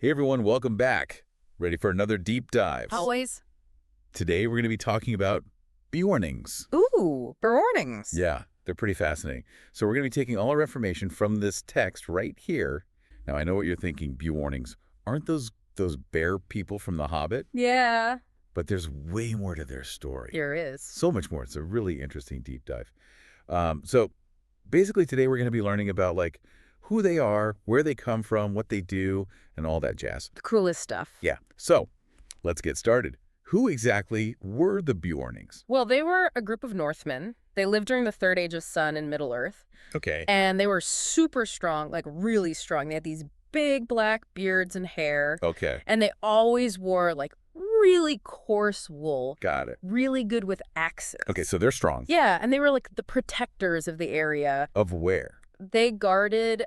Hey everyone, welcome back. Ready for another deep dive. Always. Today we're going to be talking about Beornings. Ooh, Beornings. Yeah, they're pretty fascinating. So we're going to be taking all our information from this text right here. Now I know what you're thinking, Beornings. Aren't those bear people from The Hobbit? Yeah. But there's way more to their story. There is. So much more. It's a really interesting deep dive. So basically today we're going to be learning about who they are, where they come from, what they do, and all that jazz. The coolest stuff. Yeah. So let's get started. Who exactly were the Beornings? Well, they were a group of Northmen. They lived during the Third Age of Sun in Middle-earth. Okay. And they were super strong, like really strong. They had these big black beards and hair. Okay. And they always wore really coarse wool. Got it. Really good with axes. Okay, so they're strong. Yeah, and they were like the protectors of the area. Of where? They guarded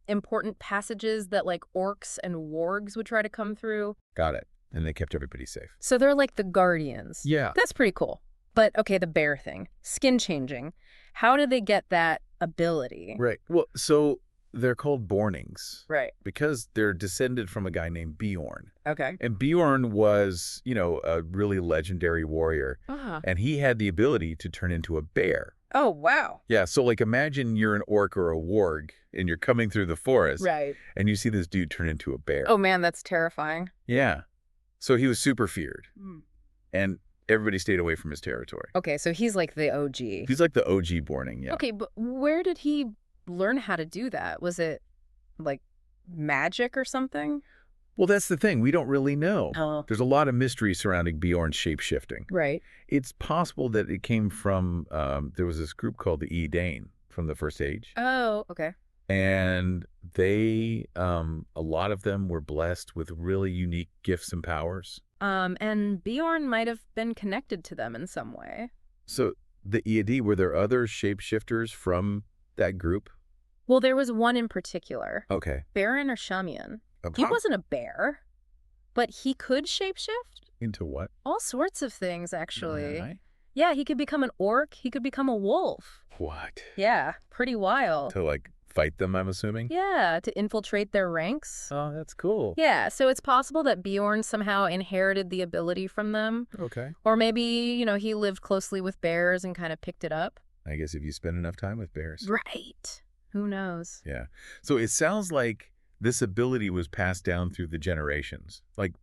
important passages that orcs and wargs would try to come through. Got it. And they kept everybody safe. So they're like the guardians. Yeah. That's pretty cool. But, okay, the bear thing. Skin changing. How did they get that ability? Right. Well, so they're called Beornings. Right. Because they're descended from a guy named Beorn. Okay. And Beorn was, a really legendary warrior. Ah. And he had the ability to turn into a bear. Oh, wow. Yeah, so imagine you're an orc or a warg and you're coming through the forest. Right. And you see this dude turn into a bear. Oh, man, that's terrifying. Yeah. So he was super feared. Mm. And everybody stayed away from his territory. Okay, so he's like the OG. He's like the OG Beorning, yeah. Okay, but where did he learn how to do that? Was it magic or something? Well, that's the thing. We don't really know. Oh. There's a lot of mystery surrounding Beorn's shape-shifting. Right. It's possible that it came from, there was this group called the Edain from the First Age. Oh, okay. And they, a lot of them were blessed with really unique gifts and powers. And Beorn might have been connected to them in some way. So the Edain, were there other shapeshifters from that group? Well, there was one in particular. Okay. Baron or Shamian. He wasn't a bear, but he could shapeshift. Into what? All sorts of things, actually. Right. Yeah, he could become an orc. He could become a wolf. What? Yeah, pretty wild. To fight them, I'm assuming? Yeah, to infiltrate their ranks. Oh, that's cool. Yeah, so it's possible that Beorn somehow inherited the ability from them. Okay. Or maybe, he lived closely with bears and kind of picked it up. I guess if you spend enough time with bears. Right. Who knows? Yeah. So it sounds like this ability was passed down through the generations.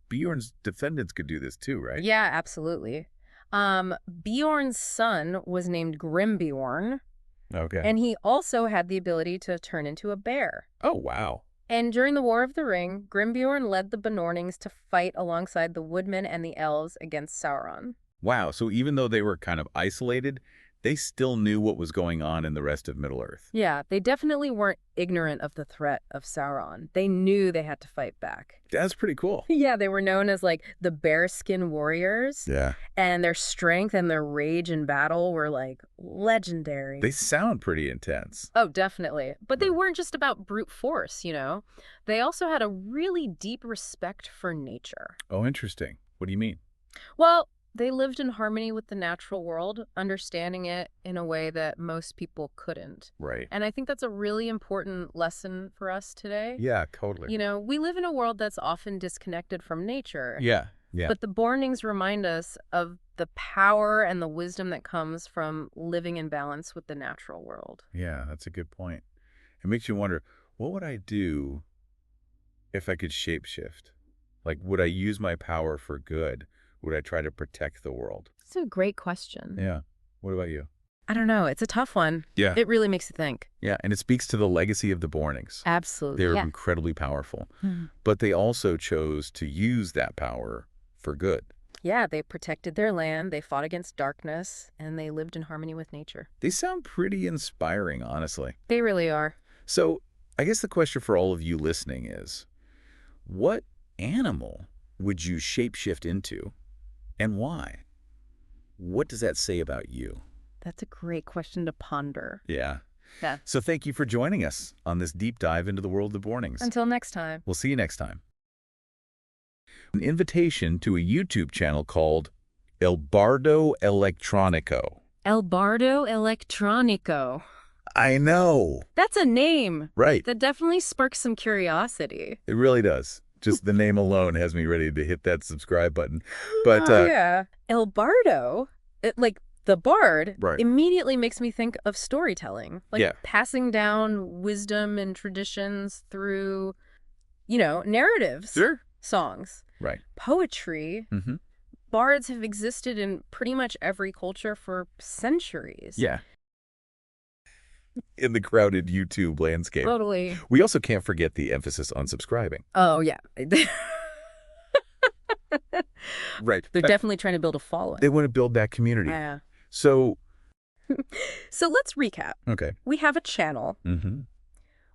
Beorn's descendants could do this too, right? Yeah, absolutely. Beorn's son was named Grimbeorn. Okay. And he also had the ability to turn into a bear. Oh, wow. And during the War of the Ring, Grimbeorn led the Beornings to fight alongside the Woodmen and the Elves against Sauron. Wow. So even though they were kind of isolated, they still knew what was going on in the rest of Middle-earth. Yeah, they definitely weren't ignorant of the threat of Sauron. They knew they had to fight back. That's pretty cool. Yeah, they were known as the bearskin warriors. Yeah. And their strength and their rage in battle were legendary. They sound pretty intense. Oh, definitely. But they weren't just about brute force, They also had a really deep respect for nature. Oh, interesting. What do you mean? Well, they lived in harmony with the natural world, understanding it in a way that most people couldn't. Right. And I think that's a really important lesson for us today. Yeah, totally. We live in a world that's often disconnected from nature. Yeah, yeah. But the Beornings remind us of the power and the wisdom that comes from living in balance with the natural world. Yeah, that's a good point. It makes you wonder, what would I do if I could shapeshift? Would I use my power for good? Would I try to protect the world? It's a great question. Yeah. What about you? I don't know. It's a tough one. Yeah. It really makes you think. Yeah, and it speaks to the legacy of the Beornings. Absolutely. They're Yeah. incredibly powerful. Mhm. But they also chose to use that power for good. Yeah, they protected their land, they fought against darkness, and they lived in harmony with nature. They sound pretty inspiring, honestly. They really are. So I guess the question for all of you listening is, what animal would you shapeshift into and why? What does that say about you? That's a great question to ponder. Yeah. Yeah. So thank you for joining us on this deep dive into the world of Beornings. Until next time. We'll see you next time. An invitation to a YouTube channel called El Bardo Electronico. El Bardo Electronico. I know. That's a name. Right. That definitely sparks some curiosity. It really does. Just the name alone has me ready to hit that subscribe button. But Yeah. El Bardo, like the bard, Right. immediately makes me think of storytelling. Like Yeah. passing down wisdom and traditions through, narratives. Sure. Songs. Right. Poetry. Mm-hmm. Bards have existed in pretty much every culture for centuries. Yeah. In the crowded YouTube landscape. Totally. We also can't forget the emphasis on subscribing. Oh, yeah. Right. They're definitely trying to build a following. They want to build that community. Yeah. So, So let's recap. okay. We have a channel Mm-hmm.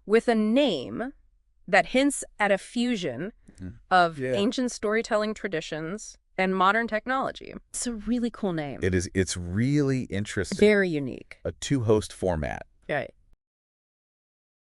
with a name that hints at a fusion of Yeah. ancient storytelling traditions and modern technology. It's a really cool name. It's really interesting. Very unique. A two-host format. Right.